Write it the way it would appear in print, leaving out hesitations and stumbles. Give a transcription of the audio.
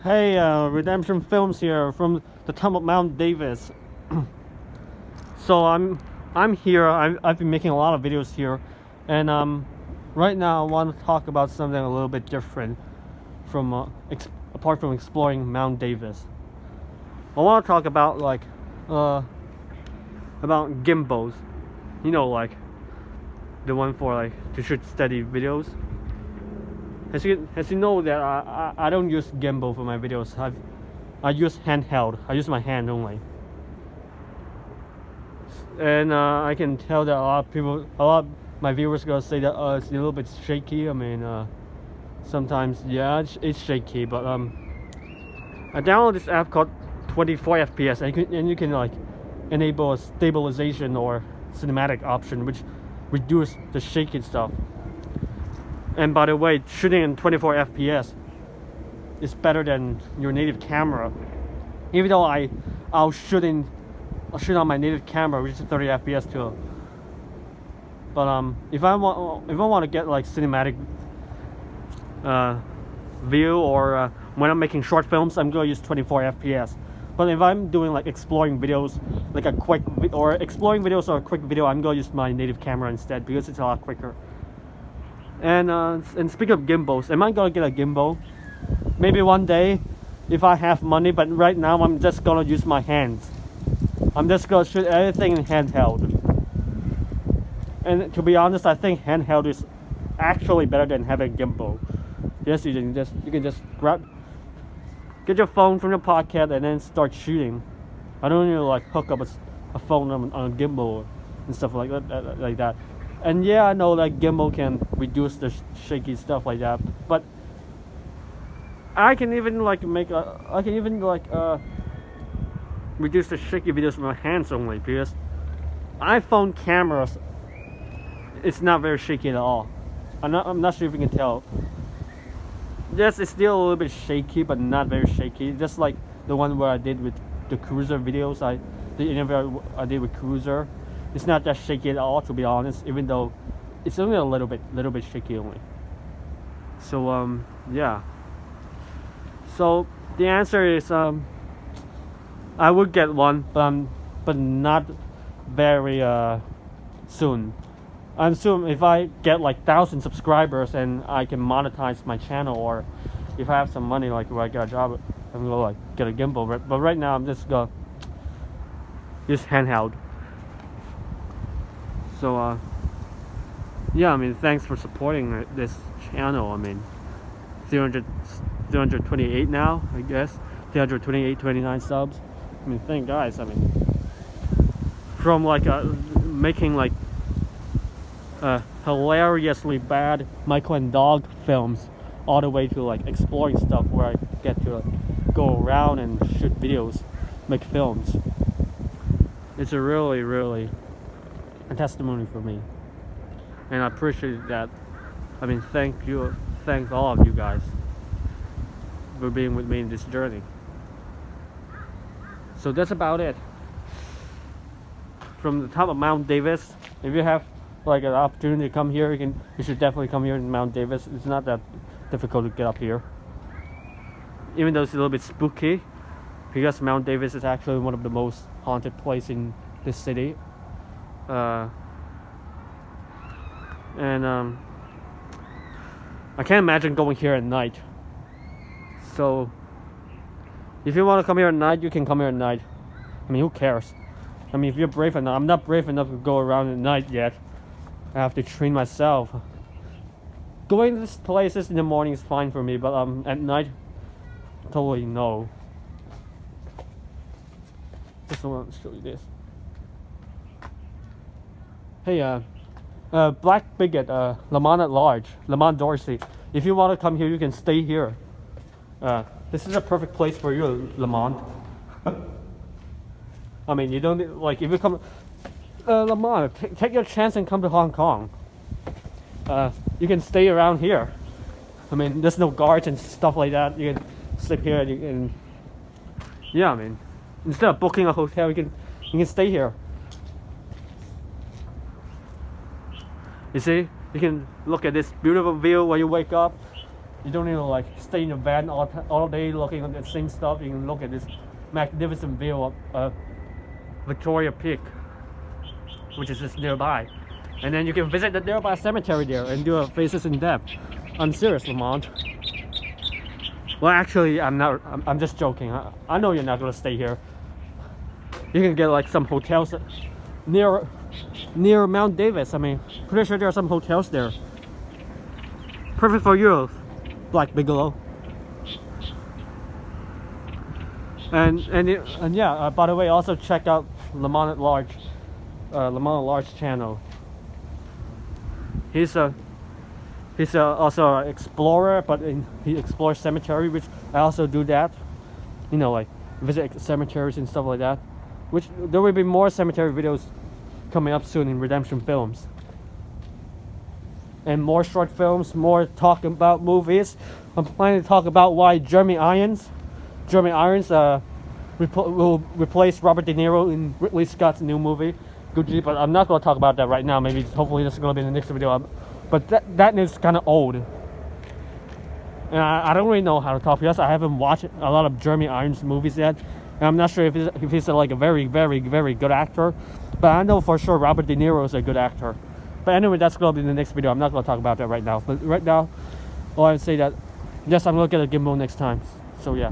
Hey, Redemption Films here from the top of Mount Davis. So I'm here. I've been making a lot of videos here, and right now I want to talk about something a little bit different from apart from exploring Mount Davis. I want to talk about about gimbals. You know, like the one for like to shoot steady videos. As you know that I don't use gimbal for my videos. I use handheld. I use my hand only. And I can tell that a lot of my viewers gonna say that it's a little bit shaky. I mean, sometimes yeah, it's shaky. But I downloaded this app called 24 FPS, and you can like enable a stabilization or cinematic option, which reduce the shaky stuff. And by the way, shooting in 24 FPS is better than your native camera. Even though I'll shoot on my native camera, which is 30 FPS too. But if I want to get like cinematic view, or when I'm making short films, I'm gonna use 24 FPS. But if I'm doing like exploring videos, like a quick video, I'm gonna use my native camera instead because it's a lot quicker. And speaking of gimbals, am I gonna get a gimbal? Maybe one day, if I have money. But right now, I'm just gonna use my hands. I'm just gonna shoot everything in handheld. And to be honest, I think handheld is actually better than having a gimbal. Yes, you can just get your phone from your pocket and then start shooting. I don't need to like hook up a phone on a gimbal and stuff like that. And yeah, I know that gimbal can reduce the shaky stuff like that, but I can even reduce the shaky videos with my hands only, because iPhone cameras, it's not very shaky at all. I'm not sure if you can tell. Yes, it's still a little bit shaky, but not very shaky. Just like the one where I did with the Cruiser videos, the interview I did with Cruiser. It's not that shaky at all, to be honest, even though it's only a little bit shaky only. So yeah. So the answer is I would get one, but not very soon. I'm soon if I get like 1,000 subscribers and I can monetize my channel, or if I have some money, like where I get a job, I'm gonna like get a gimbal. But right now I'm just gonna use handheld. So yeah, I mean, thanks for supporting this channel. I mean, 328 now, I guess. 29 subs. I mean, thank guys. I mean, from like making like hilariously bad Michael and Dog films, all the way to like exploring stuff where I get to go around and shoot videos, make films. It's a really a testimony for me, and I appreciate that. I mean, thanks all of you guys for being with me in this journey. So that's about it. From the top of Mount Davis, if you have like an opportunity to come here, you should definitely come here in Mount Davis. It's not that difficult to get up here, even though it's a little bit spooky, because Mount Davis is actually one of the most haunted places in this city. I can't imagine going here at night. So if you want to come here at night, you can come here at night. I mean, who cares? I mean, if you're brave enough. I'm not brave enough to go around at night yet. I have to train myself. Going to these places in the morning is fine for me, but at night, totally no. Just want to show you this. Hey, Black Bigot, Lamont at Large, Lamont Dorsey. If you want to come here, you can stay here. This is a perfect place for you, Lamont. I mean, you don't need, like, if you come, Lamont, take your chance and come to Hong Kong. You can stay around here. I mean, there's no guards and stuff like that. You can sleep here, and you can, yeah. I mean, instead of booking a hotel, you can stay here. You see, you can look at this beautiful view when you wake up. You don't need to like stay in a van all day looking at the same stuff. You can look at this magnificent view of Victoria Peak, which is just nearby. And then you can visit the nearby cemetery there and do a faces in depth. I'm serious, Lamont. Well, actually, I'm not. I'm just joking. I know you're not gonna stay here. You can get like some hotels near Mount Davis. I mean, pretty sure there are some hotels there. Perfect for you, Black Bigelow. And yeah. By the way, also check out Lamont at Large channel. He's also an explorer, but he explores cemetery, which I also do that. You know, like visit cemeteries and stuff like that. Which there will be more cemetery videos coming up soon in Redemption Films. And more short films, more talking about movies. I'm planning to talk about why Jeremy Irons will replace Robert De Niro in Ridley Scott's new movie, Gucci. But I'm not going to talk about that right now. Maybe hopefully this is going to be in the next video. But that is kind of old. And I don't really know how to talk because I haven't watched a lot of Jeremy Irons movies yet. And I'm not sure if he's like a very, very, very good actor. But I know for sure Robert De Niro is a good actor. But anyway, that's going to be in the next video. I'm not going to talk about that right now. But right now, I would say that, yes, I'm going to get a gimbal next time. So yeah.